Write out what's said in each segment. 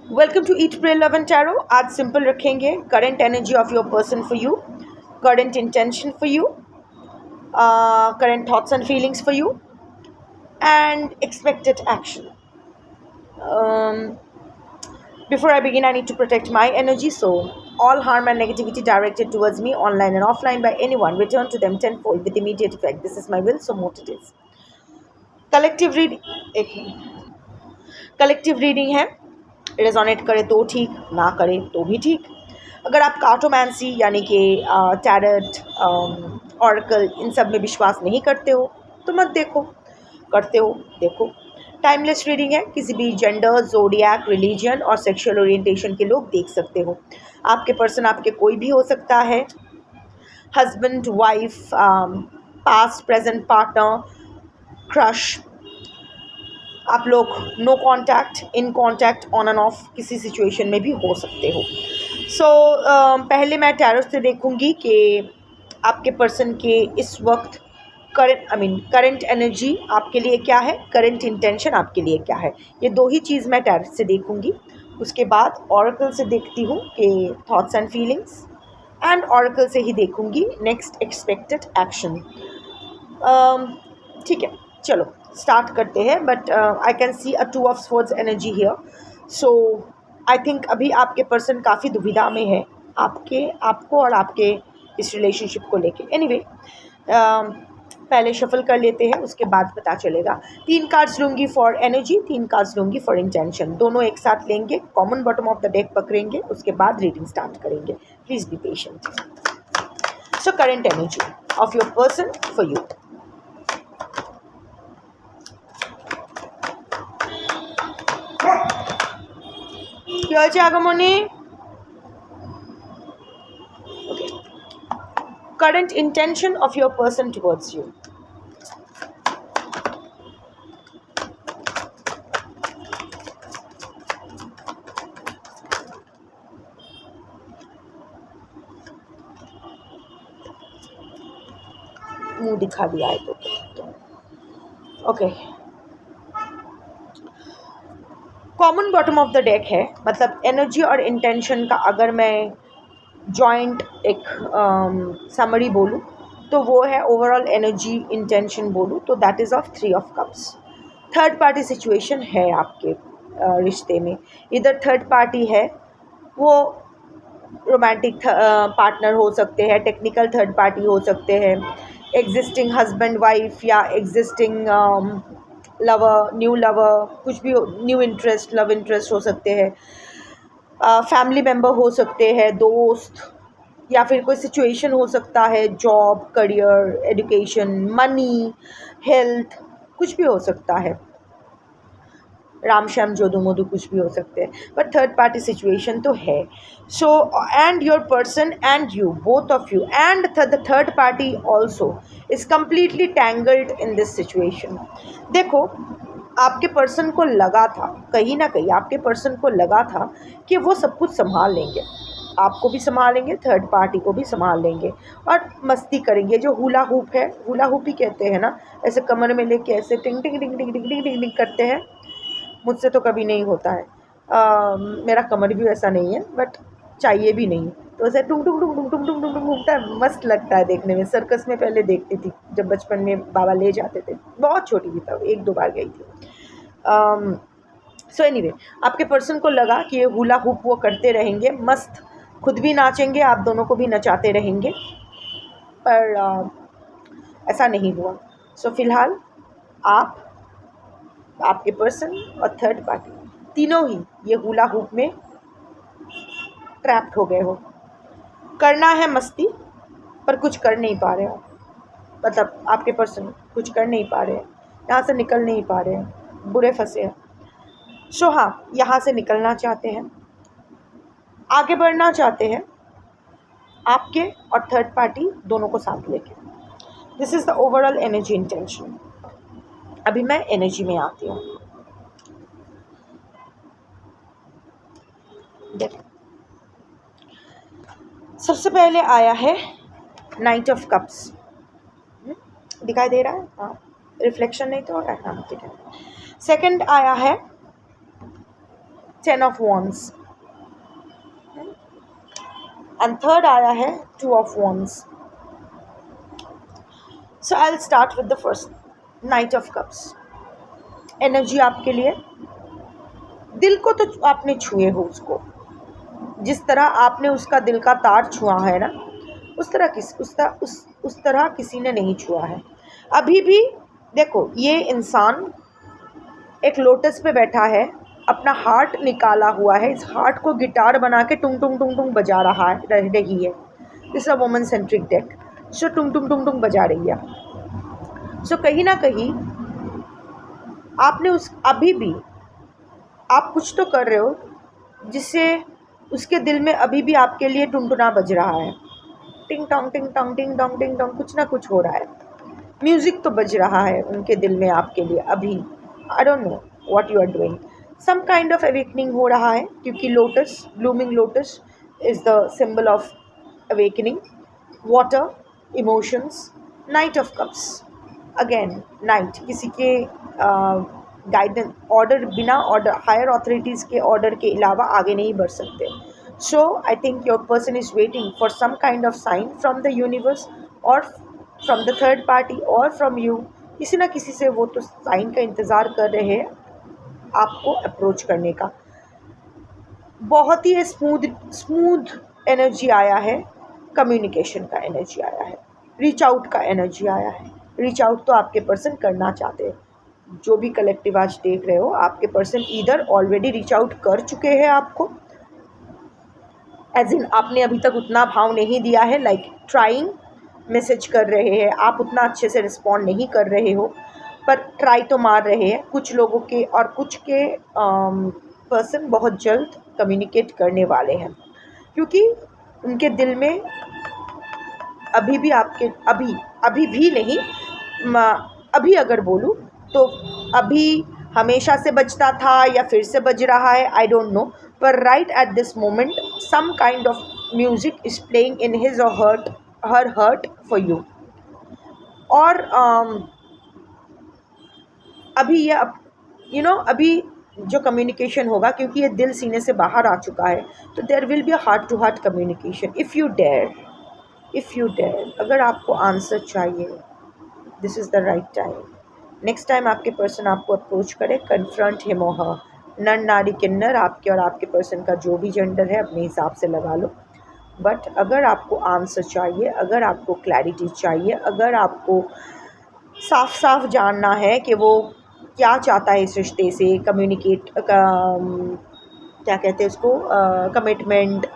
Welcome to eat pray love and tarot. आज simple रखेंगे current energy of your person for you, current intention for you, current thoughts and feelings for you and expected action. Before I begin, I need to protect my energy, so all harm and negativity directed towards me, online and offline, by anyone, return to them tenfold with immediate effect. This is my will, so mote it is. Collective collective reading है। Resonate करे तो ठीक, ना करे तो भी ठीक। अगर आप कार्टोमैंसी यानी कि टैरट, ऑरेकल, इन सब में विश्वास नहीं करते हो तो मत देखो, करते हो देखो। टाइमलेस रीडिंग है, किसी भी जेंडर, जोडियाक, रिलीजन और सेक्सुअल ओरिएंटेशन के लोग देख सकते हो। आपके पर्सन आपके कोई भी हो सकता है, husband, wife, past present partner, crush. आप लोग no contact, in contact, on and off किसी सिचुएशन में भी हो सकते हो। पहले मैं टैरो से देखूंगी कि आपके पर्सन के इस वक्त करंट एनर्जी आपके लिए क्या है, करंट इंटेंशन आपके लिए क्या है। ये दो ही चीज़ मैं टैरो से देखूंगी। उसके बाद ऑरेकल से देखती हूँ कि thoughts and feelings, and oracle से ही देखूंगी नेक्स्ट एक्सपेक्टेड एक्शन। ठीक है, चलो स्टार्ट करते हैं। But I can see a two of swords energy here, so I think अभी आपके पर्सन काफ़ी दुविधा में है आपको और आपके इस रिलेशनशिप को लेके। एनीवे, पहले शफल कर लेते हैं, उसके बाद पता चलेगा। 3 कार्ड्स लूँगी फॉर एनर्जी, 3 कार्ड्स लूँगी फॉर इंटेंशन। दोनों एक साथ लेंगे, common bottom of the deck पकड़ेंगे, उसके बाद रीडिंग स्टार्ट करेंगे। Please be patient. So current energy of your person for you. কি হয়েছে আগমনী? Okay. Current intention of your person towards you. मुंह दिखा दिया है तो okay. Common bottom of the deck है, मतलब एनर्जी और इंटेंशन का अगर मैं जॉइंट एक समरी बोलूँ तो वो है ओवरऑल एनर्जी इंटेंशन बोलूँ तो that is of 3 of cups. Third party situation है आपके रिश्ते में। इधर थर्ड पार्टी है, वो रोमांटिक पार्टनर हो सकते हैं, टेक्निकल थर्ड पार्टी हो सकते हैं, एग्जिस्टिंग हस्बैंड वाइफ या एग्जिस्टिंग लवर, न्यू लवर, कुछ भी, न्यू इंटरेस्ट, लव इंटरेस्ट हो सकते हैं, फैमिली मेम्बर हो सकते हैं, दोस्त, या फिर कोई सिचुएशन हो सकता है, job, career, education, money, health, कुछ भी हो सकता है, राम श्याम जोधू मोधू, कुछ भी हो सकते हैं, बट थर्ड पार्टी सिचुएशन तो है। So and your person and you, both of you and the third party also is completely tangled in this situation. देखो, आपके पर्सन को लगा था, कहीं ना कहीं आपके पर्सन को लगा था कि वो सब कुछ संभाल लेंगे, आपको भी संभालेंगे, थर्ड पार्टी को भी संभाल लेंगे और मस्ती करेंगे। जो हुला हूप है, हुला हूप ही कहते हैं ना, ऐसे कमर में लेके ऐसे टिंग टिंग टिंग टिंग टिंग टिंग टिंग टिंग करते हैं। मुझसे तो कभी नहीं होता है, मेरा कमर भी वैसा नहीं है, बट चाहिए भी नहीं, तो ऐसे टुंग टुंग टुंग टुंग टुंग टुंग टुंग घूमता है, मस्त लगता है देखने में। सर्कस में पहले देखती थी जब बचपन में बाबा ले जाते थे, बहुत छोटी थी तब, 1-2 बार गई थी। सो एनीवे, आपके पर्सन को लगा कि ये हुला हुप वो करते रहेंगे, मस्त, खुद भी नाचेंगे, आप दोनों को भी नचाते रहेंगे, पर ऐसा नहीं हुआ। सो फिलहाल आप, आपके पर्सन और थर्ड पार्टी तीनों ही ये हुला हुप में ट्रैप्ड हो गए हो। करना है मस्ती पर कुछ कर नहीं पा रहे हो, मतलब आपके पर्सन कुछ कर नहीं पा रहे हैं, यहाँ से निकल नहीं पा रहे हैं, बुरे फंसे हैं। सो हाँ, यहाँ से निकलना चाहते हैं, आगे बढ़ना चाहते हैं, आपके और थर्ड पार्टी दोनों को साथ लेके। This is the overall energy intention. अभी मैं एनर्जी में आती हूँ। देखो, सबसे पहले आया है नाइट ऑफ कप्स, दिखाई दे रहा है? हाँ, रिफ्लेक्शन नहीं तो हो रहा है? हाँ, ठीक है। सेकंड आया है 10 ऑफ wands एंड थर्ड आया है 2 of wands. So I will start with the first, night of cups. Energy आपके लिए, दिल को तो आपने छुए हो उसको, जिस तरह आपने उसका दिल का तार छुआ है ना, उस तरह किसी ने नहीं छुआ है अभी भी. देखो, ये इंसान एक लोटस पे बैठा है, अपना हार्ट निकाला हुआ है, इस हार्ट को गिटार बना के टुंग टुंग टुंग टुंग बजा रही है. This a woman centric deck. So टुंग टुंग टुंग टुंग बजा रही है. सो कहीं ना कहीं आपने अभी भी आप कुछ तो कर रहे हो जिससे उसके दिल में अभी भी आपके लिए टुनटुना बज रहा है. टिंग टोंग टिंग टोंग टिंग टोंग टिंग टोंग, कुछ ना कुछ हो रहा है. म्यूज़िक तो बज रहा है उनके दिल में आपके लिए अभी. I don't know what you are doing. Some kind of awakening हो रहा है, क्योंकि lotus, blooming lotus is the symbol of awakening. Water, emotions, knight of cups. Again knight, किसी के गाइडेंस, ऑर्डर, बिना ऑर्डर, हायर अथॉरिटीज़ के order के अलावा आगे नहीं बढ़ सकते. So I think your person is waiting for some kind of sign from the universe और फ्रॉम द थर्ड पार्टी और फ्रॉम यू. किसी ना किसी से वो तो साइन का इंतज़ार कर रहे हैं आपको अप्रोच करने का. बहुत ही स्मूथ एनर्जी आया है. कम्युनिकेशन का एनर्जी आया है. रीच आउट का एनर्जी आया है. रीच आउट तो आपके पर्सन करना चाहते हैं. जो भी कलेक्टिव आज देख रहे हो, आपके पर्सन इधर ऑलरेडी रीच आउट कर चुके हैं आपको, एज इन आपने अभी तक उतना भाव नहीं दिया है. लाइक ट्राइंग मैसेज कर रहे हैं आप, उतना अच्छे से रिस्पॉन्ड नहीं कर रहे हो, पर ट्राई तो मार रहे हैं. कुछ लोगों के और कुछ के पर्सन बहुत जल्द कम्युनिकेट करने वाले हैं, क्योंकि उनके दिल में अभी भी आपके अभी भी नहीं, अभी अगर बोलूँ तो अभी हमेशा से बजता था या फिर से बज रहा है, आई डोंट नो, पर right at this moment some kind of music is playing in his और हर हर्ट फॉर यू. और अभी ये अभी जो कम्युनिकेशन होगा, क्योंकि ये दिल सीने से बाहर आ चुका है, तो there will be a heart to heart communication. If you dare, अगर आपको आंसर चाहिए, this is the right time. Next time आपके पर्सन आपको अप्रोच करे, कन्फ्रंट हिम और हर. नर नारी किन्नर, आपके और आपके पर्सन का जो भी जेंडर है अपने हिसाब से लगा लो. बट अगर आपको आंसर चाहिए, अगर आपको क्लैरिटी चाहिए, अगर आपको साफ साफ जानना है कि वो क्या चाहता है इस रिश्ते से, कम्युनिकेट क्या कहते हैं उसको, कमिटमेंट,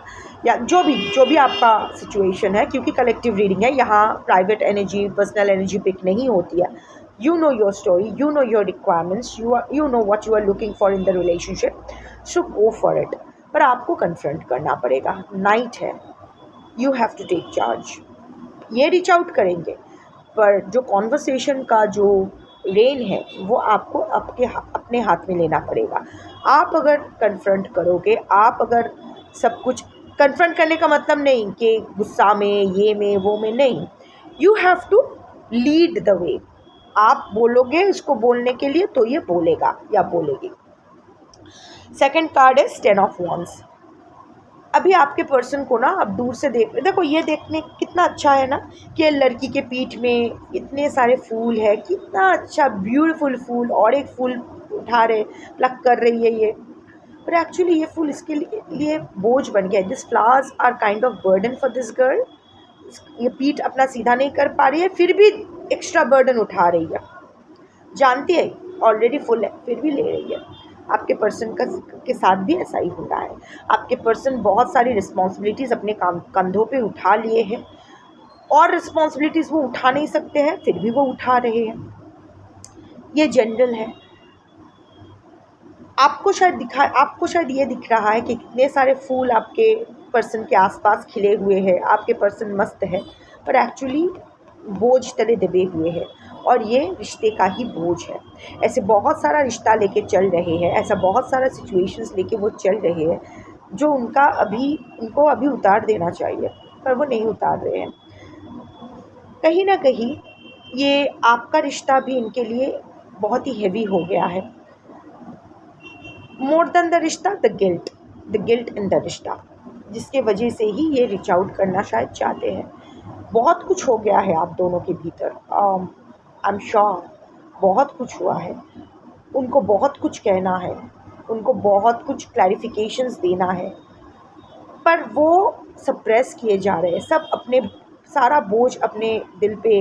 या जो भी आपका सिचुएशन है, क्योंकि कलेक्टिव रीडिंग है, यहाँ private energy, personal energy pick नहीं होती है. You know your story, you know your requirements, you know what you are looking for in the relationship, so go for it. पर आपको कन्फ्रंट करना पड़ेगा. नाइट है, you have to take charge. ये reach out करेंगे, पर जो conversation का जो रेन है वो आपको अपने हाथ में लेना पड़ेगा. आप अगर कन्फ्रंट करोगे, आप अगर सब कुछ कन्फ्रंट करने का मतलब नहीं कि गुस्सा में, ये में, वो में, नहीं. You have to lead the way. आप बोलोगे इसको बोलने के लिए तो ये बोलेगा या बोलेगी. सेकंड कार्ड है 10 ऑफ wands. अभी आपके पर्सन को ना आप दूर से देखो, ये देखने कितना अच्छा है ना कि लड़की के पीठ में इतने सारे फूल है, कितना अच्छा ब्यूटीफुल फूल, और एक फूल उठा रहे, प्लक कर रही है ये, पर एक्चुअली ये फूल इसके लिए बोझ बन गया है. This flowers are kind of burden for this girl. ये पीठ अपना सीधा नहीं कर पा रही है, फिर भी एक्स्ट्रा बर्डन उठा रही है. जानती है ऑलरेडी फुल है, फिर भी ले रही है. आपके पर्सन के साथ भी ऐसा ही हो रहा है. आपके पर्सन बहुत सारी रिस्पॉन्सिबिलिटीज़ अपने कंधों पे उठा लिए हैं, और रिस्पॉन्सिबिलिटीज़ वो उठा नहीं सकते हैं, फिर भी वो उठा रहे हैं. ये जनरल है. आपको शायद ये दिख रहा है कि कितने सारे फूल आपके पर्सन के आसपास खिले हुए हैं, आपके पर्सन मस्त है, पर एक्चुअली बोझ तले दबे हुए हैं, और ये रिश्ते का ही बोझ है. ऐसे बहुत सारा रिश्ता लेके चल रहे हैं, ऐसा बहुत सारा सिचुएशंस लेके वो चल रहे हैं जो उनको अभी उतार देना चाहिए, पर वो नहीं उतार रहे हैं. कहीं ना कहीं ये आपका रिश्ता भी इनके लिए बहुत ही हेवी हो गया है. मोर देन द रिश्ता, द गिल्ट इन द रिश्ता, जिसके वजह से ही ये रीच आउट करना शायद चाहते हैं। बहुत कुछ हो गया है आप दोनों के भीतर, आई एम श्योर बहुत कुछ हुआ है। उनको बहुत कुछ कहना है, उनको बहुत कुछ क्लैरिफिकेशंस देना है, पर वो सप्रेस किए जा रहे हैं, सब अपने सारा बोझ अपने दिल पे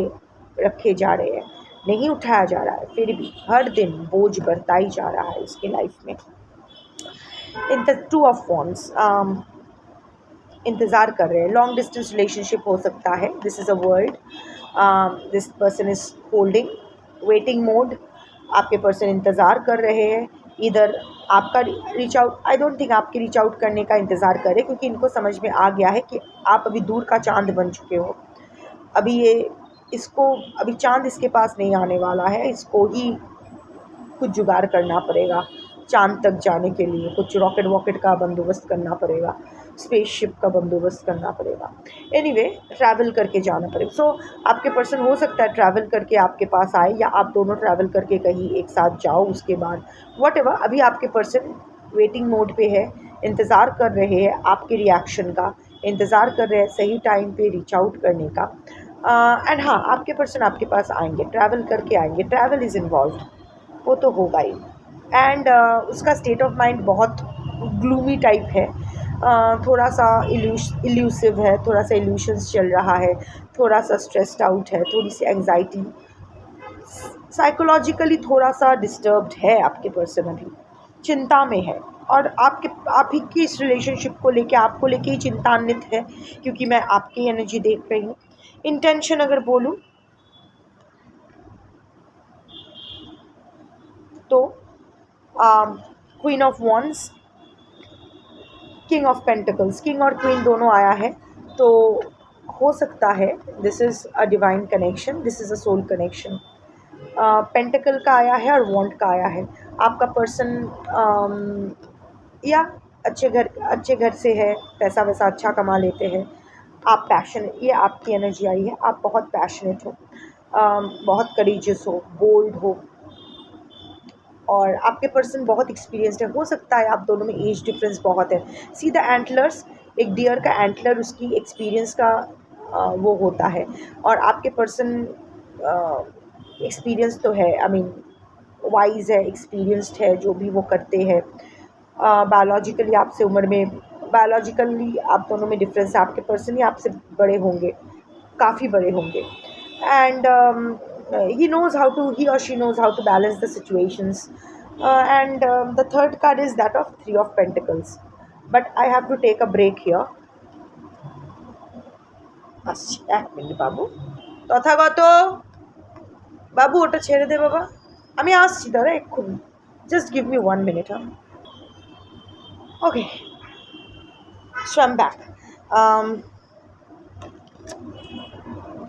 रखे जा रहे हैं, नहीं उठाया जा रहा है। फिर भी हर दिन बोझ बढ़ता ही जा रहा है उसके लाइफ में। In the two of wands, इंतज़ार कर रहे हैं, लॉन्ग डिस्टेंस रिलेशनशिप हो सकता है, this is a word, this person is holding waiting mode. आपके पर्सन इंतज़ार कर रहे हैं, इधर आपका reach out, I don't think आपके रीच आउट करने का इंतज़ार करें, क्योंकि इनको समझ में आ गया है कि आप अभी दूर का चांद बन चुके हो। अभी ये इसको अभी चांद इसके पास नहीं आने वाला है, इसको ही कुछ जुगाड़ करना पड़ेगा चांद तक जाने के लिए, कुछ रॉकेट वॉकेट का बंदोबस्त करना पड़ेगा, स्पेसशिप का बंदोबस्त करना पड़ेगा, एनीवे ट्रैवल करके जाना पड़ेगा। सो आपके पर्सन हो सकता है ट्रैवल करके आपके पास आए, या आप दोनों ट्रैवल करके कहीं एक साथ जाओ, उसके बाद वट एवर। अभी आपके पर्सन वेटिंग मोड पे है, इंतज़ार कर रहे हैं आपके रिएक्शन का, इंतज़ार कर रहे हैं सही टाइम पे रीच आउट करने का। एंड हाँ, आपके पर्सन आपके पास आएंगे, ट्रैवल करके आएंगे, ट्रैवल इज़ इन्वॉल्व, वो तो होगा ही। एंड उसका स्टेट ऑफ माइंड बहुत ग्लूमी टाइप है, थोड़ा सा इल्यूसिव है, थोड़ा सा इल्यूशंस चल रहा है, थोड़ा सा स्ट्रेस्ड आउट है, थोड़ी सी एंग्जाइटी, साइकोलॉजिकली थोड़ा सा डिस्टर्ब्ड है आपके पर्सन, अभी चिंता में है। और आप ही की इस रिलेशनशिप को लेके, आपको लेके ही चिंतान्वित है, क्योंकि मैं आपकी एनर्जी देख रही हूँ। इंटेंशन अगर बोलूँ तो queen of wands, king of pentacles, king और क्वीन दोनों आया है, तो हो सकता है this is a divine connection, this is a soul connection. Pentacle का आया है और वॉन्ड का आया है। आपका पर्सन या अच्छे घर से है, पैसा वैसा अच्छा कमा लेते हैं, आप पैशन, ये आपकी एनर्जी आई है, आप बहुत पैशनेट हो, बहुत करेजियस हो, बोल्ड हो, और आपके पर्सन बहुत एक्सपीरियंस्ड है। हो सकता है आप दोनों में एज डिफरेंस बहुत है। सी द एंटलर्स, एक डियर का एंटलर उसकी एक्सपीरियंस का वो होता है, और आपके पर्सन एक्सपीरियंस तो है, आई मीन वाइज है, एक्सपीरियंस्ड है, जो भी वो करते हैं। बायोलॉजिकली आपसे उम्र में, बायोलॉजिकली आप दोनों में डिफरेंस है, आपके पर्सन ही आपसे बड़े होंगे, काफ़ी बड़े होंगे। And he or she knows how to balance the situations. And the third card is that of Three of Pentacles. But I have to take a break here. এক মিনিট বাবু, তথাগত বাবু, ওটা ছেড়ে দে বাবা, আমি আসছি দাঁড়া এক্ষুনি, just give me 1 minute. Okay, so I'm back.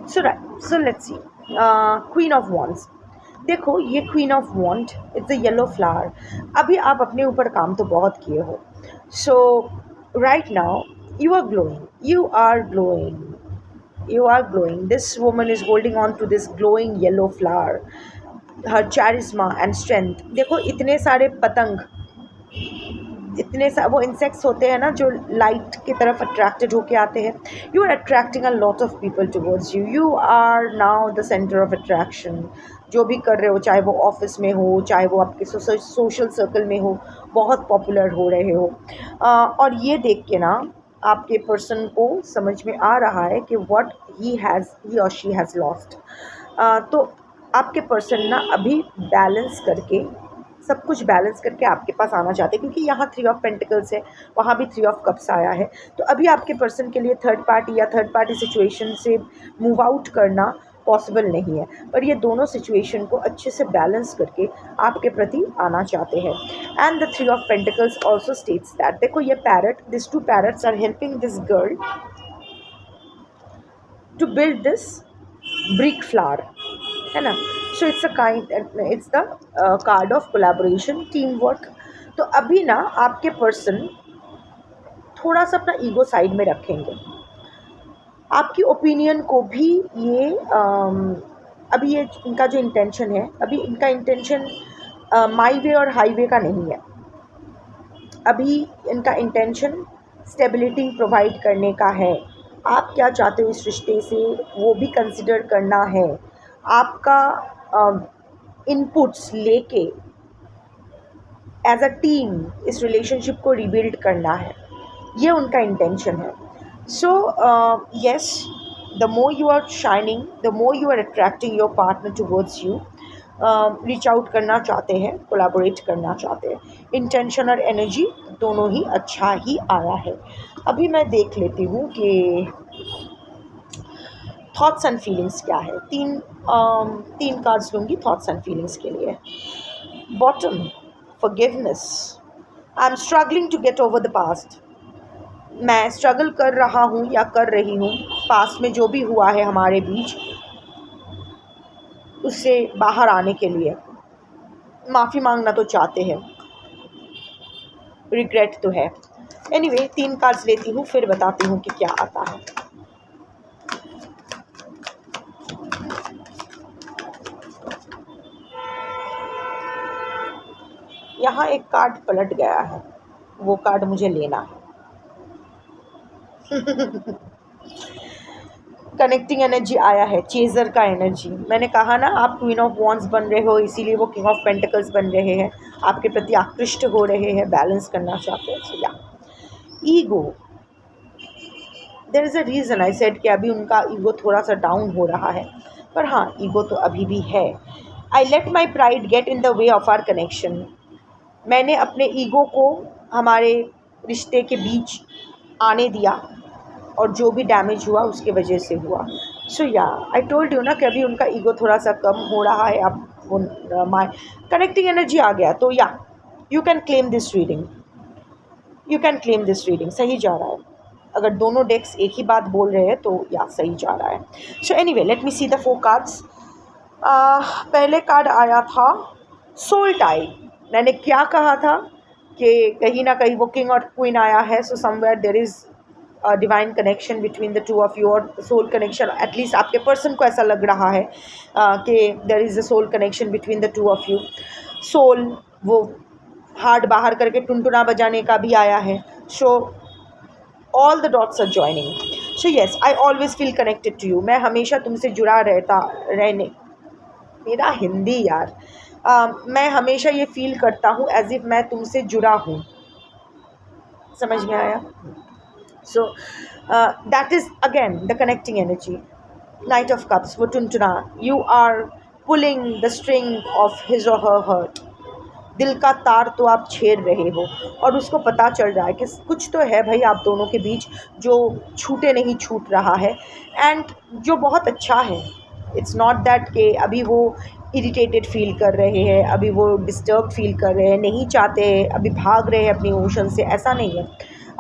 So let's see. Queen of Wands. देखो ये queen of wand, it's a yellow flower. अभी आप अपने ऊपर काम तो बहुत किए हो, so right now you are glowing, you are glowing. This woman is holding on to this glowing yellow flower, her charisma and strength. देखो इतने सारे पतंग, वो इंसेक्ट्स होते हैं ना जो लाइट की तरफ अट्रैक्टेड होके आते हैं। You are attracting a lot of people towards you, you are now the centre of attraction. जो भी कर रहे हो, चाहे वो ऑफिस में हो, चाहे वो आपके सोशल सर्कल में हो, बहुत पॉपुलर हो रहे हो। और ये देख के ना आपके पर्सन को समझ में आ रहा है कि व्हाट ही और शी हैज़ लॉस्ट। तो आपके पर्सन ना अभी बैलेंस करके, सब कुछ बैलेंस करके आपके पास आना चाहते हैं, क्योंकि यहाँ 3 ऑफ पेंटिकल्स है, वहाँ भी 3 ऑफ कप्स आया है। तो अभी आपके पर्सन के लिए थर्ड पार्टी सिचुएशन से मूव आउट करना पॉसिबल नहीं है, पर ये दोनों सिचुएशन को अच्छे से बैलेंस करके आपके प्रति आना चाहते हैं। And the 3 of pentacles also states that, देखो ये parrot, this 2 parrots are helping this girl to build this brick flower, है ना। So it's the card of collaboration, team work. तो अभी ना आपके पर्सन थोड़ा सा अपना ईगो साइड में रखेंगे, आपकी ओपिनियन को भी ये अभी ये इनका जो इंटेंशन है, अभी इनका इंटेंशन माई वे और हाईवे का नहीं है, अभी इनका इंटेंशन स्टेबिलिटी प्रोवाइड करने का है। आप क्या चाहते हो इस रिश्ते से वो भी कंसिडर करना है। आपका इनपुट्स लेके एज अ टीम इस रिलेशनशिप को रिबिल्ड करना है, ये उनका इंटेंशन है। So yes, the more you are shining, the more you are attracting your partner towards you, reach out करना चाहते हैं, कोलैबोरेट करना चाहते हैं। इंटेंशन और एनर्जी दोनों ही अच्छा ही आया है। अभी मैं देख लेती हूँ कि थॉट्स एंड फीलिंग्स क्या है। तीन कार्ड्स लूँगी थॉट्स एंड फीलिंग्स के लिए। Bottom, forgiveness. I am struggling to get over the past. मैं स्ट्रगल कर रहा हूँ या कर रही हूँ पास्ट में जो भी हुआ है हमारे बीच, उससे बाहर आने के लिए। माफ़ी मांगना तो चाहते हैं, रिग्रेट तो है। एनीवे, 3 कार्ड्स लेती हूँ, फिर बताती हूँ कि क्या आता है। यहाँ एक कार्ड पलट गया है, वो कार्ड मुझे लेना है। कनेक्टिंग एनर्जी आया है, चेज़र का एनर्जी। मैंने कहा ना, आप क्वीन ऑफ वॉन्ड्स बन रहे हो, इसीलिए वो किंग ऑफ पेंटिकल्स बन रहे हैं, आपके प्रति आकृष्ट हो रहे हैं, बैलेंस करना चाहते हैं। So yeah ego, there is a reason I said कि अभी उनका ईगो थोड़ा सा डाउन हो रहा है, पर हाँ, ईगो तो अभी भी है। I let my pride get in the way of our connection. मैंने अपने ईगो को हमारे रिश्ते के बीच आने दिया, और जो भी डैमेज हुआ उसके वजह से हुआ। सो या आई टोल्ड यू ना कि अभी उनका ईगो थोड़ा सा कम हो रहा है। अब वो माई कनेक्टिंग एनर्जी आ गया, तो या you can claim this reading, you can claim this reading. सही जा रहा है। अगर दोनों डेक्स एक ही बात बोल रहे हैं तो या सही जा रहा है। So anyway, let me see the 4 cards. पहले कार्ड आया था सोल टाई। मैंने क्या कहा था कि कहीं ना कहीं वो किंग और क्वीन आया है, so somewhere there is divine connection between the two of you, और सोल कनेक्शन। एटलीस्ट आपके पर्सन को ऐसा लग रहा है कि there is a soul connection between the two of you. Soul, वो हार्ट बाहर करके टुनटुना बजाने का भी आया है। So all the dots are joining. So yes, I always feel connected to you. मैं हमेशा तुमसे जुड़ा रहने मेरा हिंदी यार, मैं हमेशा ये फील करता हूँ एज इफ़ मैं तुमसे जुड़ा हूँ। समझ में आया? So that is again the connecting energy. Knight of Cups, वो टुनटुना, you are pulling the string of his or her heart. दिल का तार तो आप छेड़ रहे हो, और उसको पता चल रहा है कि कुछ तो है भाई आप दोनों के बीच जो छूटे नहीं छूट रहा है, एंड जो बहुत अच्छा है। इट्स नॉट दैट कि अभी वो इरिटेटेड फील कर रहे हैं, अभी वो डिस्टर्ब फील कर रहे हैं, नहीं चाहते, अभी भाग रहे हैं अपनी इमोशन से, ऐसा नहीं है।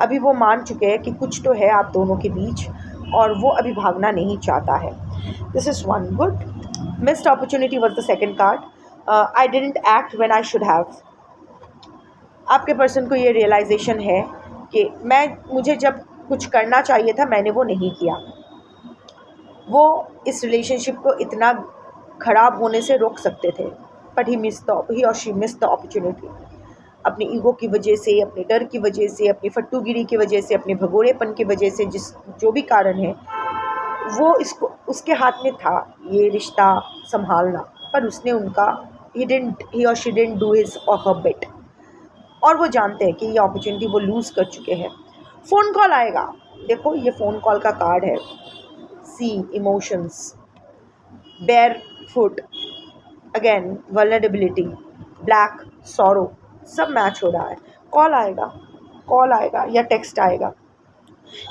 अभी वो मान चुके हैं कि कुछ तो है आप दोनों के बीच, और वो अभी भागना नहीं चाहता है। This is one good. Missed opportunity was the second card. I didn't act when I should have. आपके पर्सन को ये रियलाइजेशन है कि मुझे जब कुछ करना चाहिए था मैंने वो नहीं किया। वो इस रिलेशनशिप को इतना ख़राब होने से रोक सकते थे, बट ही और शी मिस्ड द अपॉर्चुनिटी। अपनी ईगो की वजह से, अपने डर की वजह से, अपनी फट्टूगिरी की वजह से, अपने भगोड़ेपन की वजह से, जो भी कारण है, वो उसके हाथ में था ये रिश्ता संभालना, पर उसने ही और शी डिडंट डू हिज और हर बिट। और वो जानते हैं कि ये अपॉर्चुनिटी वो लूज़ कर चुके हैं। फ़ोन कॉल आएगा। देखो, ये फ़ोन कॉल का कार्ड है। Sea emotions, bare foot, again vulnerability, black sorrow, सब मैच हो रहा है। कॉल आएगा या टेक्स्ट आएगा,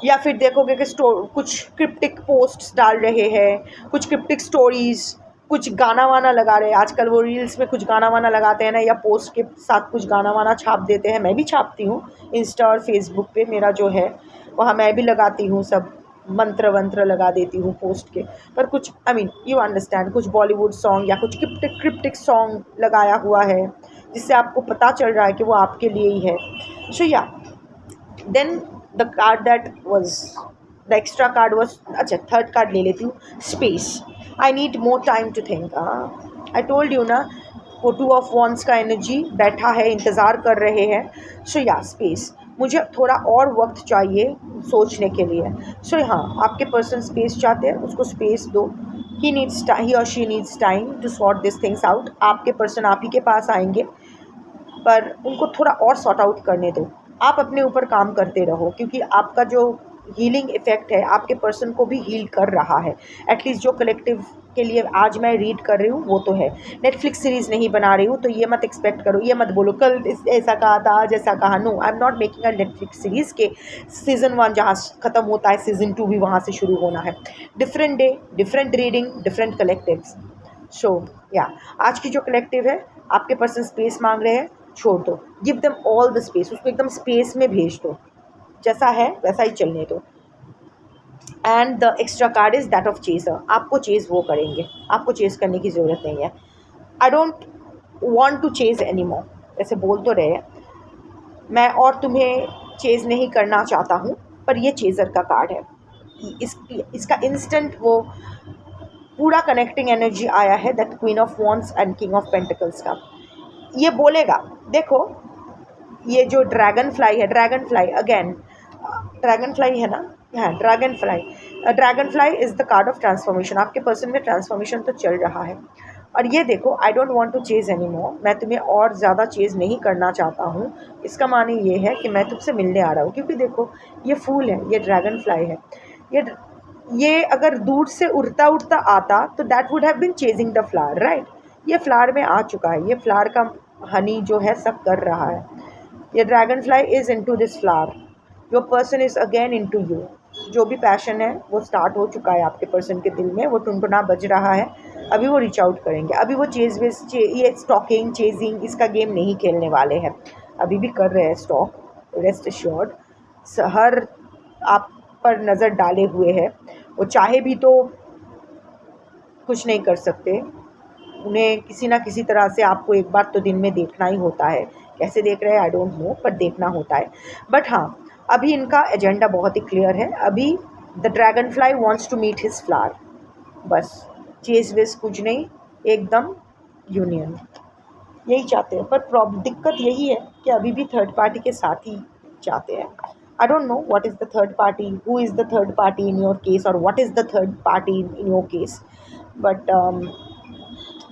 या फिर देखोगे कि कुछ क्रिप्टिक पोस्ट्स डाल रहे हैं, कुछ क्रिप्टिक स्टोरीज़, कुछ गाना वाना लगा रहे हैं। आजकल वो रील्स में कुछ गाना वाना लगाते हैं ना, या पोस्ट के साथ कुछ गाना वाना छाप देते हैं। मैं भी छापती हूँ इंस्टा और फेसबुक पे, मेरा जो है वहाँ मैं भी लगाती हूँ, सब मंत्र वंत्र लगा देती हूँ पोस्ट के। पर कुछ यू अंडरस्टैंड, कुछ बॉलीवुड सॉन्ग या कुछ क्रिप्टिक सॉन्ग लगाया हुआ है, जिससे आपको पता चल रहा है कि वो आपके लिए ही है। So yeah then the card that was the extra card was, अच्छा थर्ड कार्ड ले लेती हूँ, space. I need more time to think. I told you ना, वो टू ऑफ वॉन्ड्स का एनर्जी बैठा है, इंतज़ार कर रहे हैं। सो या स्पेस, मुझे थोड़ा और वक्त चाहिए सोचने के लिए। सो हाँ, आपके पर्सन स्पेस चाहते हैं, उसको स्पेस दो। ही और she needs time to sort this things out. आपके पर्सन आप ही के पास आएंगे, पर उनको थोड़ा और सॉर्ट आउट करने दो। आप अपने ऊपर काम करते रहो, क्योंकि आपका जो हीलिंग इफ़ेक्ट है आपके पर्सन को भी हील कर रहा है। एटलीस्ट जो कलेक्टिव के लिए आज मैं रीड कर रही हूँ वो तो है। नेटफ्लिक्स सीरीज़ नहीं बना रही हूँ, तो ये मत एक्सपेक्ट करो, ये मत बोलो कल ऐसा कहा था आज ऐसा कहा। No, I am not making a Netflix series के सीज़न 1 जहाँ ख़त्म होता है सीज़न 2 भी वहाँ से शुरू होना है। Different day, different reading, different collectives. So या आज की जो कलेक्टिव है, आपके पर्सन स्पेस मांग रहे हैं, छोड़ दो। Give them all the space, उसको एकदम स्पेस में भेज दो, जैसा है वैसा ही चलने दो। And the extra card is that of chaser. आपको चेज़ वो करेंगे, आपको चेज़ करने की ज़रूरत नहीं है। I don't want to chase anymore, ऐसे बोल तो रहे मैं और तुम्हें चेज़ नहीं करना चाहता हूँ, पर ये चेज़र का कार्ड है। इसका इंस्टेंट वो पूरा कनेक्टिंग एनर्जी आया है, that queen of wands and king of pentacles का। ये बोलेगा, देखो ये जो ड्रैगन फ्लाई है, dragonfly again dragonfly है ना, हाँ dragonfly is the card of transformation. आपके पर्सन में ट्रांसफॉर्मेशन तो चल रहा है। और ये देखो, I don't want to chase anymore, मैं तुम्हें और ज़्यादा चेज़ नहीं करना चाहता हूँ। इसका माने ये है कि मैं तुमसे मिलने आ रहा हूँ, क्योंकि देखो ये फूल है, ये ड्रैगन फ्लाई है। ये अगर दूर से उड़ता उड़ता आता तो that would have been chasing the flower, right. ये फ्लावर में आ चुका है, ये फ्लावर का हनी जो है सब कर रहा है। ये dragon fly is into this flower, your person is again into you. जो भी पैशन है वो स्टार्ट हो चुका है आपके पर्सन के दिल में, वो टुनटुना बज रहा है। अभी वो रीच आउट करेंगे, अभी वो ये स्टॉकिंग चेजिंग इसका गेम नहीं खेलने वाले हैं, अभी भी कर रहे हैं स्टॉक, रेस्ट एश्योर्ड। हर आप पर नज़र डाले हुए है, वो चाहे भी तो कुछ नहीं कर सकते। उन्हें किसी ना किसी तरह से आपको एक बार तो दिन में देखना ही होता है। कैसे देख रहे हैं आई डोंट नो, पर देखना होता है। बट हाँ, अभी इनका एजेंडा बहुत ही क्लियर है। अभी the dragonfly wants to meet his flower, बस चेज वेज कुछ नहीं, एकदम यूनियन यही चाहते हैं। पर दिक्कत यही है कि अभी भी थर्ड पार्टी के साथ ही चाहते हैं। I don't know what is the third party, who is the third party in your case, or what is the third party in your case. But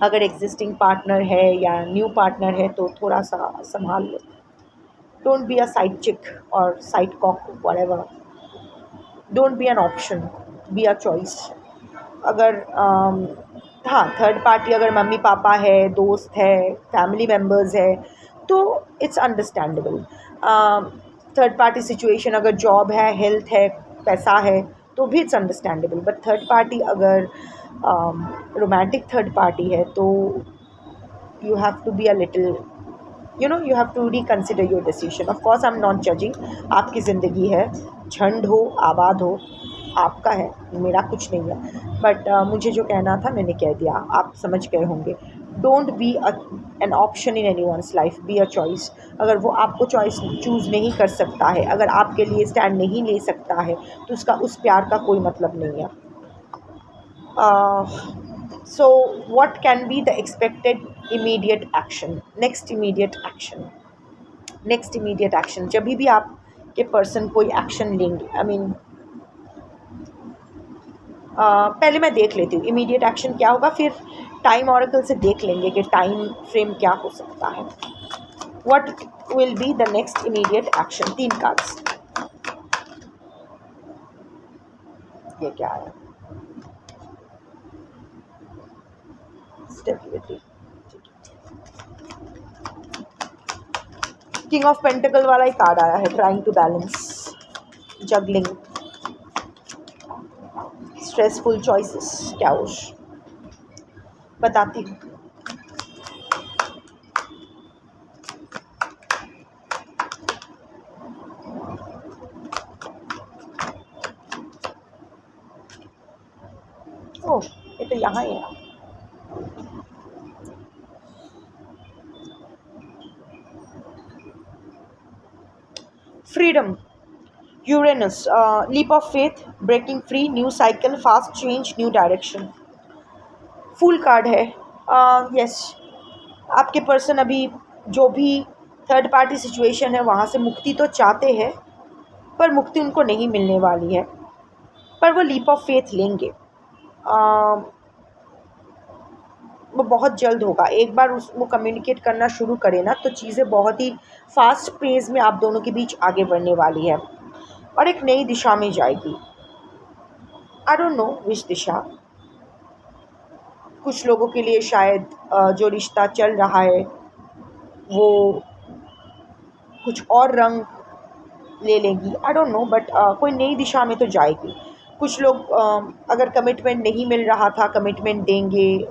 अगर एग्जिस्टिंग पार्टनर है या न्यू पार्टनर है तो थोड़ा सा संभाल लो। Don't be a side chick और side cock, whatever. Don't be an option, be a choice. अगर हाँ, थर्ड पार्टी अगर मम्मी पापा है, दोस्त है, फैमिली मेम्बर्स है, तो it's understandable. Third party situation अगर जॉब है, हेल्थ है, पैसा है, तो भी it's understandable. But third party अगर रोमांटिक थर्ड पार्टी है तो you have to be a little, you have to reconsider your decision. Of course I'm not judging, आपकी ज़िंदगी है, झंड हो आबाद हो, आपका है, मेरा कुछ नहीं है। बट मुझे जो कहना था मैंने कह दिया, आप समझ गए होंगे। Don't be an option in any one's life, B a choice. अगर वो आपको चूज़ नहीं कर सकता है, अगर आपके लिए स्टैंड नहीं ले सकता है, तो उसका उस प्यार का कोई मतलब नहीं है। So what can be the expected immediate action? Next immediate action जब भी आपके पर्सन कोई एक्शन लेंगे, आई मीन पहले मैं देख लेती हूँ इमीडिएट एक्शन क्या होगा, फिर टाइम ऑरेकल से देख लेंगे कि टाइम फ्रेम क्या हो सकता है। What will be the next immediate action? 3 cards, ये क्या है? स्टेबिलिटी, किंग ऑफ पेंटिकल वाला ही कार्ड आया है, trying to balance, juggling, stressful choices, क्या हो बताती हूँ। ओह, ये तो यहाँ ही है। Freedom, Uranus, leap of faith, breaking free, new cycle, fast change, new direction. Fool card है। यस, आपके पर्सन अभी जो भी थर्ड पार्टी सिचुएशन है वहाँ से मुक्ति तो चाहते हैं, पर मुक्ति उनको नहीं मिलने वाली है, पर वो लीप ऑफ फेथ लेंगे। वो बहुत जल्द होगा। एक बार वो कम्युनिकेट करना शुरू करे ना, तो चीज़ें बहुत ही फास्ट पेस में आप दोनों के बीच आगे बढ़ने वाली है और एक नई दिशा में जाएगी। आई डोंट नो विच दिशा। कुछ लोगों के लिए शायद जो रिश्ता चल रहा है वो कुछ और रंग ले लेगी, आई डोंट नो, बट कोई नई दिशा में तो जाएगी। कुछ लोग अगर कमिटमेंट नहीं मिल रहा था, कमिटमेंट देंगे।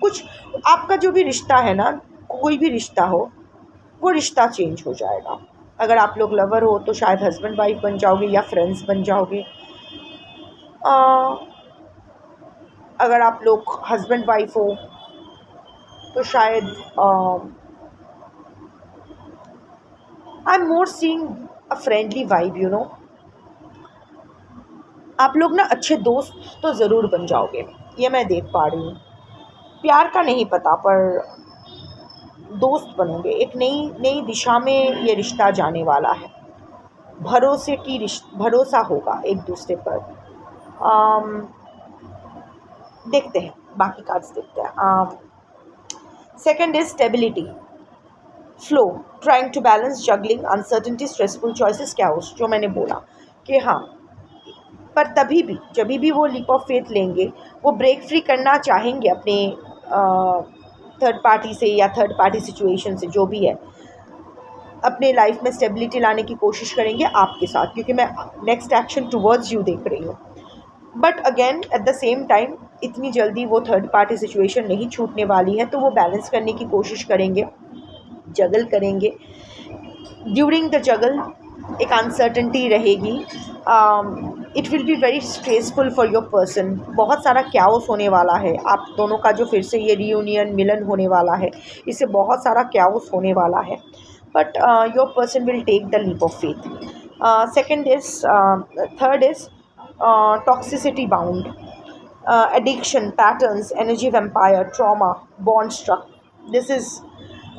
कुछ आपका जो भी रिश्ता है ना, कोई भी रिश्ता हो, वो रिश्ता चेंज हो जाएगा। अगर आप लोग लवर हो तो शायद हस्बैंड वाइफ बन जाओगे या फ्रेंड्स बन जाओगे। अगर आप लोग हस्बैंड वाइफ हो तो शायद I am more seeing a friendly vibe, you know. आप लोग ना अच्छे दोस्त तो ज़रूर बन जाओगे, ये मैं देख पा रही हूँ। प्यार का नहीं पता, पर दोस्त बनोगे। एक नई नई दिशा में ये रिश्ता जाने वाला है। भरोसा होगा एक दूसरे पर। देखते हैं, बाकी कार्ड्स देखते हैं। Second is stability, flow, trying to balance, juggling, uncertainty, stressful choices, chaos, जो मैंने बोला कि हाँ। पर तभी भी जब भी वो लीप ऑफ फेथ लेंगे, वो ब्रेक फ्री करना चाहेंगे अपने थर्ड पार्टी से या थर्ड पार्टी सिचुएशन से, जो भी है। अपने लाइफ में स्टेबिलिटी लाने की कोशिश करेंगे आपके साथ, क्योंकि मैं नेक्स्ट एक्शन टुवर्ड्स यू देख रही हूँ। But again at the same time इतनी जल्दी वो थर्ड पार्टी सिचुएशन नहीं छूटने वाली है, तो वो बैलेंस करने की कोशिश करेंगे, जगल करेंगे। ड्यूरिंग द जगल एक अनसर्टेनिटी रहेगी। It will be very stressful for your person. बहुत सारा क्याओस होने वाला है। आप दोनों का जो फिर से ये रियूनियन मिलन होने वाला है, इससे बहुत सारा क्याओस होने वाला है, but your person will take the leap of faith. Third is toxicity bound, addiction, patterns, energy vampire, trauma, bond struck. This is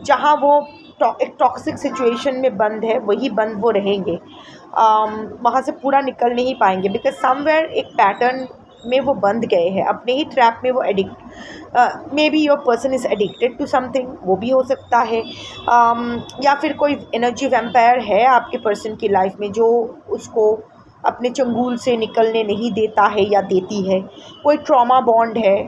जहाँ वो एक टॉक्सिक सिचुएशन में बंद है, वही बंद वो रहेंगे। वहाँ से पूरा निकल नहीं पाएंगे, बिकॉज समवेयर एक पैटर्न में वो बंध गए हैं, अपने ही ट्रैप में वो maybe your person is addicted to something, वो भी हो सकता है। या फिर कोई एनर्जी वैम्पायर है आपके पर्सन की लाइफ में जो उसको अपने चंगुल से निकलने नहीं देता है या देती है। कोई ट्रॉमा बॉन्ड है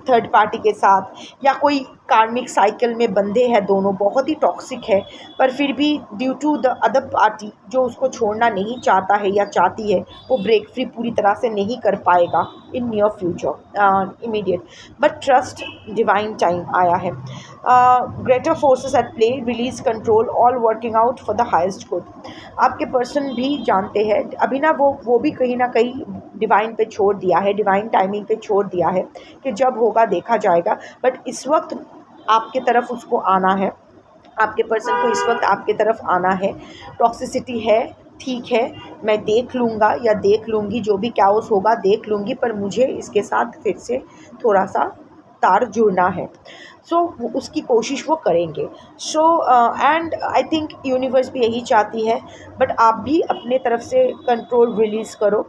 थर्ड पार्टी के साथ, या कोई कार्मिक साइकिल में बंधे हैं दोनों, बहुत ही टॉक्सिक है, पर फिर भी due to the other party जो उसको छोड़ना नहीं चाहता है या चाहती है, वो ब्रेक फ्री पूरी तरह से नहीं कर पाएगा in near future immediate. But trust divine time आया है। Greater forces at play, release control, all working out for the highest good. आपके पर्सन भी जानते हैं अभी ना, वो भी कहीं ना कहीं डिवाइन पे छोड़ दिया है, डिवाइन टाइमिंग पे छोड़ दिया है कि जब होगा देखा जाएगा। बट इस वक्त आपके तरफ उसको आना है, आपके पर्सन को इस वक्त आपके तरफ आना है। टॉक्सिसिटी है, ठीक है, मैं देख लूँगा या देख लूँगी, जो भी कैओस होगा देख लूँगी, पर मुझे इसके साथ फिर से थोड़ा सा तार जुड़ना है। सो उसकी कोशिश वो करेंगे। So and I think universe भी यही चाहती है, बट आप भी अपने तरफ से कंट्रोल रिलीज़ करो।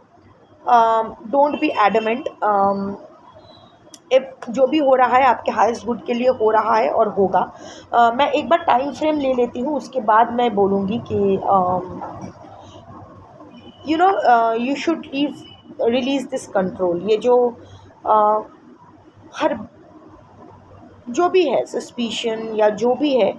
Don't be adamant. जो भी हो रहा है आपके हाईएस्ट गुड के लिए हो रहा है और होगा। मैं एक बार टाइम फ्रेम ले लेती हूँ, उसके बाद मैं बोलूँगी कि you know you should release this control. ये जो हर जो भी है सस्पिशन या जो भी है,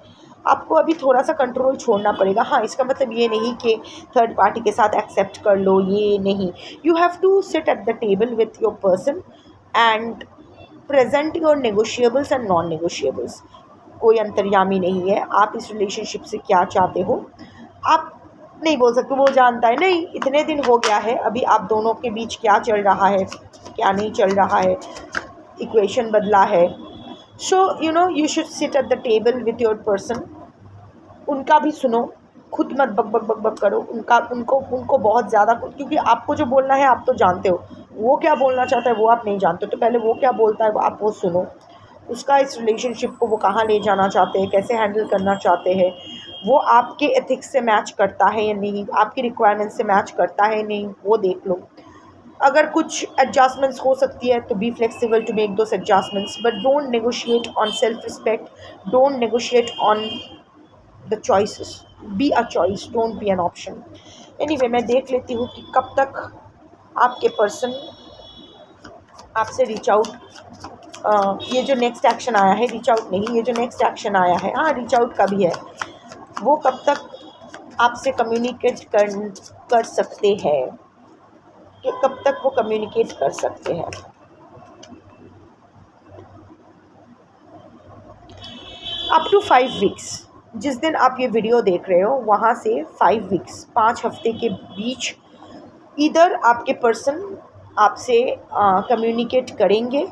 आपको अभी थोड़ा सा कंट्रोल छोड़ना पड़ेगा। हाँ, इसका मतलब ये नहीं कि थर्ड पार्टी के साथ एक्सेप्ट कर लो, ये नहीं। You have to sit at the table with your person and present your negotiables and non negotiables. कोई अंतर्यामी नहीं है। आप इस रिलेशनशिप से क्या चाहते हो आप नहीं बोल सकते, वो जानता है। नहीं, इतने दिन हो गया है, अभी आप दोनों के बीच क्या चल रहा है, क्या नहीं चल रहा है, इक्वेशन बदला है। So you know you should seat at the table with your person. उनका भी सुनो, खुद मत बक बक बक बक करो। उनको बहुत ज़्यादा, क्योंकि आपको जो बोलना है आप तो जानते हो, वो क्या बोलना चाहता है वो आप नहीं जानते, तो पहले वो क्या बोलता है आप वो सुनो। उसका इस रिलेशनशिप को वो कहाँ ले जाना चाहते हैं, कैसे हैंडल करना चाहते हैं, वो आपके एथिक्स से मैच करता है या नहीं, आपकी रिक्वायरमेंट से मैच करता है नहीं, वो देख लो। अगर कुछ एडजस्टमेंट्स हो सकती है तो be flexible to make those adjustments, but don't negotiate on self respect, don't negotiate on the choices, be a choice, don't be an option. Anyway, मैं देख लेती हूँ कि कब तक आपके पर्सन आपसे रीच आउट, ये जो नेक्स्ट एक्शन आया है, रीच आउट नहीं, ये जो नेक्स्ट एक्शन आया है, हाँ रीच आउट का भी है, वो कब तक आपसे कम्युनिकेट कर सकते हैं, कि कब तक वो कम्युनिकेट कर सकते हैं। अप टू 5 वीक्स, जिस दिन आप ये वीडियो देख रहे हो वहाँ से 5 वीक्स, 5 हफ्ते के बीच इधर आपके पर्सन आपसे कम्युनिकेट करेंगे,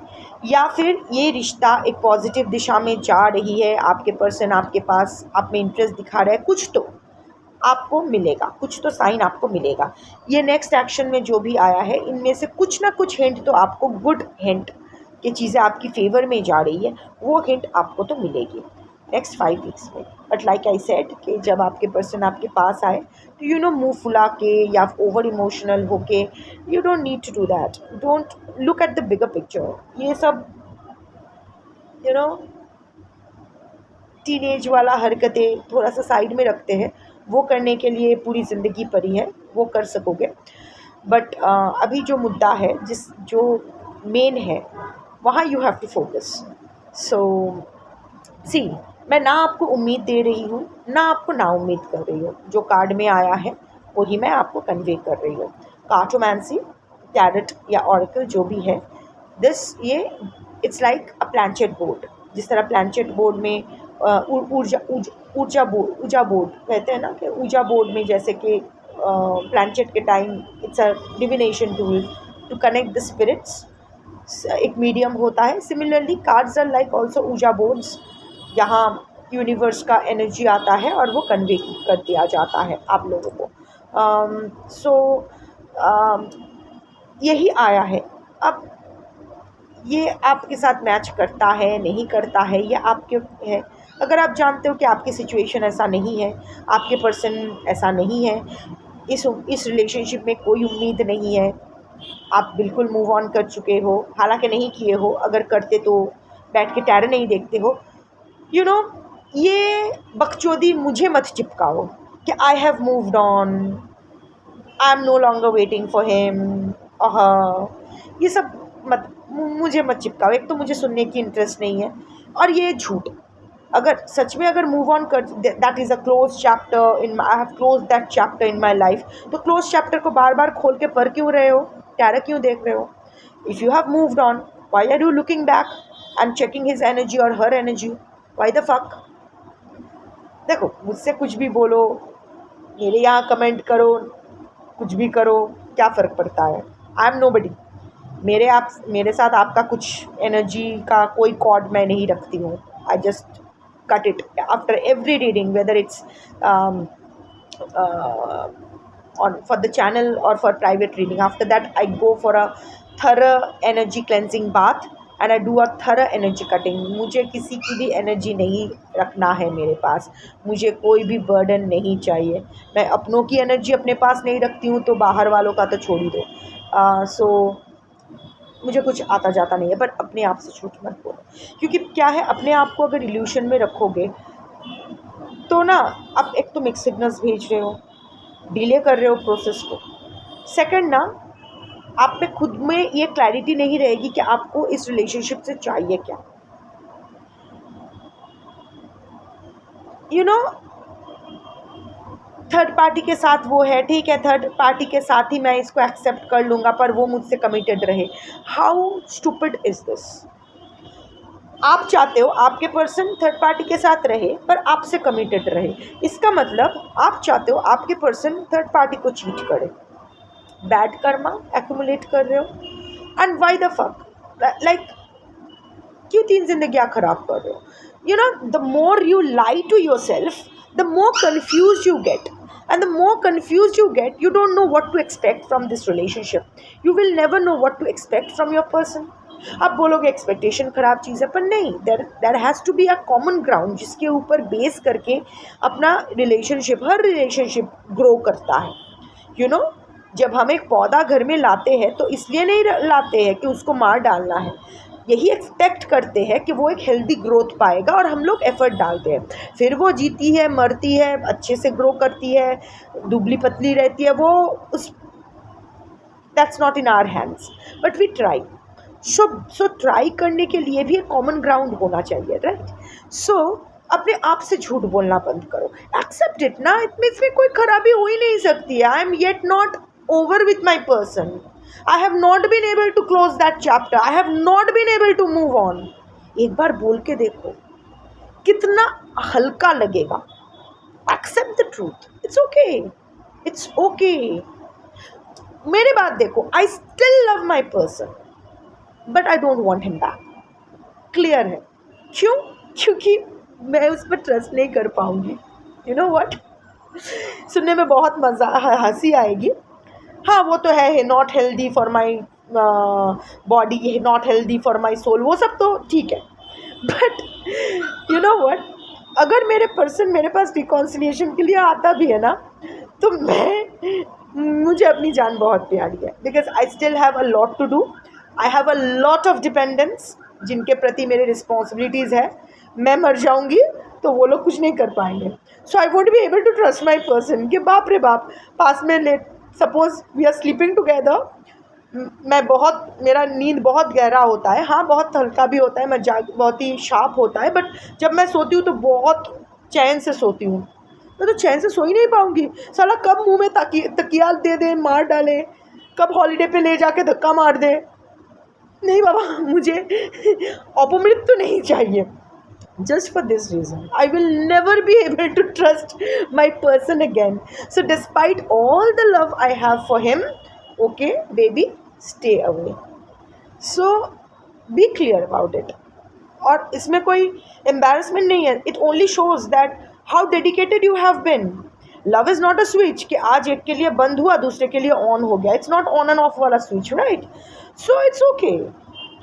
या फिर ये रिश्ता एक पॉजिटिव दिशा में जा रही है, आपके पर्सन आपके पास आप में इंटरेस्ट दिखा रहा है, कुछ तो आपको मिलेगा, कुछ तो साइन आपको मिलेगा। ये नेक्स्ट एक्शन में जो भी आया है इनमें से कुछ ना कुछ हिंट तो आपको, गुड हिंट कि चीज़ें आपकी फेवर में जा रही है, वो हिंट आपको तो मिलेगी नेक्स्ट 5 वीक्स में। बट लाइक आई सेड कि जब आपके पर्सन आपके पास आए तो मुंह फुला के या ओवर इमोशनल होके, you don't need to do that, don't look at the bigger picture. ये सब टीनेज वाला हरकतें थोड़ा सा साइड में रखते हैं, वो करने के लिए पूरी ज़िंदगी पड़ी है, वो कर सकोगे। बट अभी जो मुद्दा है, जो मेन है, वहाँ यू हैव टू फोकस। सो सी, मैं ना आपको उम्मीद दे रही हूँ, ना आपको ना उम्मीद कर रही हूँ, जो कार्ड में आया है वही मैं आपको कन्वे कर रही हूँ। कार्टोमेंसी, टैरट या ऑरेकल जो भी है, ये इट्स लाइक अ प्लैंचेट बोर्ड। जिस तरह प्लैंचेट बोर्ड में ऊर्जा बोर्ड कहते हैं ना, कि ऊर्जा बोर्ड में जैसे कि प्लैंचेट के time it's a divination tool to connect the spirits, एक मीडियम होता है। Similarly cards are like also ऊर्जा बोर्ड्स, यहाँ यूनिवर्स का एनर्जी आता है और वो कन्वे कर दिया जाता है आप लोगों को। यही आया है। अब ये आपके साथ मैच करता है नहीं करता है, ये आपके है। अगर आप जानते हो कि आपकी सिचुएशन ऐसा नहीं है, आपके पर्सन ऐसा नहीं है, इस रिलेशनशिप में कोई उम्मीद नहीं है, आप बिल्कुल मूव ऑन कर चुके हो, हालांकि नहीं किए हो, अगर करते तो बैठ के टैरे नहीं देखते हो, ये बकचोदी मुझे मत चिपकाओ कि I have moved on, I am no longer waiting for him, ये सब मुझे मत चिपकाओ। एक तो मुझे सुनने की इंटरेस्ट नहीं है, और ये झूठ। अगर सच में अगर मूव ऑन कर, that is a close chapter in I have close that chapter in my life, तो क्लोज चैप्टर को बार बार खोल के पढ़ क्यों रहे हो, टैरा क्यों देख रहे हो? If you have moved on, why are you looking back and checking his energy और her energy? Why the fuck? देखो, मुझसे कुछ भी बोलो, मेरे यहाँ कमेंट करो, कुछ भी करो, क्या फ़र्क पड़ता है? I M nobody. मेरे साथ आपका कुछ एनर्जी का कोई कॉर्ड मैं नहीं रखती हूँ। I just cut it after every reading, whether it's on for the channel or for private reading. After that I go for a thorough energy cleansing bath and I do a thorough energy cutting. मुझे किसी की भी energy नहीं रखना है मेरे पास, मुझे कोई भी बर्डन नहीं चाहिए। मैं अपनों की एनर्जी अपने पास नहीं रखती हूँ तो बाहर वालों का तो छोड़ ही दो। सो मुझे कुछ आता जाता नहीं है, बट अपने आप से झूठ मत बोलो, क्योंकि क्या है, अपने आप को अगर इल्यूशन में रखोगे तो ना, आप एक तो मिक्स सिग्नल्स भेज रहे हो, डिले कर रहे हो प्रोसेस को। सेकंड ना, आप पे खुद में ये क्लैरिटी नहीं रहेगी कि आपको इस रिलेशनशिप से चाहिए क्या। थर्ड पार्टी के साथ वो है, ठीक है, थर्ड पार्टी के साथ ही मैं इसको एक्सेप्ट कर लूँगा, पर वो मुझसे कमिटेड रहे। How stupid is this? आप चाहते हो आपके पर्सन थर्ड पार्टी के साथ रहे पर आपसे कमिटेड रहे, इसका मतलब आप चाहते हो आपके पर्सन थर्ड पार्टी को चीट करे। बैड कर्मा एक्यूमुलेट कर रहे हो। And why the fuck, like क्यों 3 जिंदगियाँ खराब कर रहे हो? The more you lie to yourself, the more confused you get, and the more confused you get, you don't know what to expect from this relationship. You will never know what to expect from your person. आप बोलोगे expectation ख़राब चीज़ है, पर नहीं, there has to be a common ground जिसके ऊपर base करके अपना रिलेशनशिप, हर रिलेशनशिप ग्रो करता है। यू नो, जब हम एक पौधा घर में लाते हैं तो इसलिए नहीं लाते हैं कि उसको मार डालना है, यही एक्सपेक्ट करते हैं कि वो एक हेल्दी ग्रोथ पाएगा, और हम लोग एफर्ट डालते हैं। फिर वो जीती है, मरती है, अच्छे से ग्रो करती है, दुबली पतली रहती है, वो उस that's not in our hands, but we try. So try करने के लिए भी एक कॉमन ग्राउंड होना चाहिए, राइट? सो अपने आप से झूठ बोलना बंद करो, एक्सेप्ट इट ना, इसमें कोई खराबी हो ही नहीं सकती है। I am yet not over with my person, I have not been able to close that chapter, I have not been able to move on. एक बार बोल के देखो कितना हल्का लगेगा। Accept the truth, it's okay, it's okay. मेरे बात देखो, I still love my person but I don't want him back. Clear है? क्यों? क्योंकि मैं उस पर ट्रस्ट नहीं कर पाऊंगी। यू नो वट, सुनने में बहुत मज़ा, हंसी आएगी। हाँ, वो तो है, not healthy for my body, not healthy for my soul, वो सब तो ठीक है, बट यू नो वट, अगर मेरे पर्सन मेरे पास रिकॉन्सिलिएशन के लिए आता भी है ना, तो मुझे अपनी जान बहुत प्यारी है, because I still have a lot to do, I have a lot of dependents जिनके प्रति मेरी रिस्पॉन्सिबिलिटीज़ है। मैं मर जाऊंगी तो वो लोग कुछ नहीं कर पाएंगे। So I won't be able to trust my person कि बाप रे बाप, पास में ले, suppose we are sleeping together, मेरा नींद बहुत गहरा होता है, हाँ बहुत हल्का भी होता है, मैं बहुत ही शार्प होता है, बट जब मैं सोती हूँ तो बहुत चैन से सोती हूँ। मैं तो चैन से सो ही नहीं पाऊँगी, साला कब मुंह में तकिया दे दे, मार डाले, कब हॉलीडे पे ले जाके धक्का मार दे। नहीं बाबा, मुझे अपमृत्यु तो नहीं चाहिए। Just for this reason, I will never be able to trust my person again. So despite all the love I have for him, okay, baby, stay away. So be clear about it. और इसमें कोई embarrassment नहीं है. It only shows that how dedicated you have been. Love is not a switch कि आज एक के लिए बंद हुआ, दूसरे के लिए on हो गया. It's not on and off वाला switch, right? So it's okay.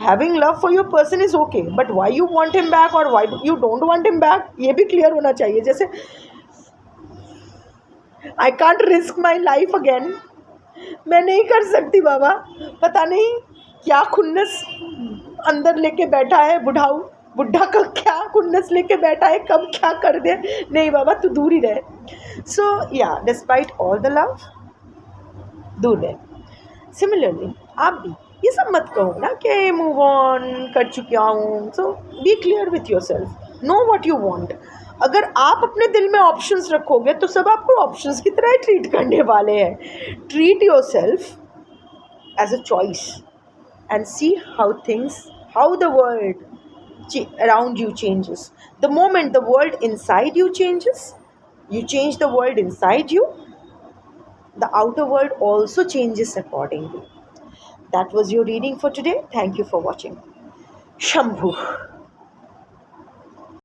Having love for your person is okay, but why you want him back or why you don't want him back, ये भी clear होना चाहिए। जैसे I can't risk my life again, मैं नहीं कर सकती बाबा, पता नहीं क्या खुन्नस अंदर लेके बैठा है, बुढ़ा का क्या खुन्नस लेके बैठा है, कब क्या कर दे। नहीं बाबा, तू दूर ही रहे। सो या, डिस्पाइट ऑल द लव, दूर रहे। सिमिलरली आप भी ये सब मत कहो ना कि मूव ऑन कर चुका हूँ। So be clear with yourself, know what you want. अगर आप अपने दिल में ऑप्शंस रखोगे तो सब आपको ऑप्शंस की तरह ही ट्रीट करने वाले हैं। Treat yourself as a choice and see how the world around you changes. The moment the world inside you changes, you change the world inside you, the outer world also changes accordingly. That was your reading for today. Thank you for watching. Shambhu.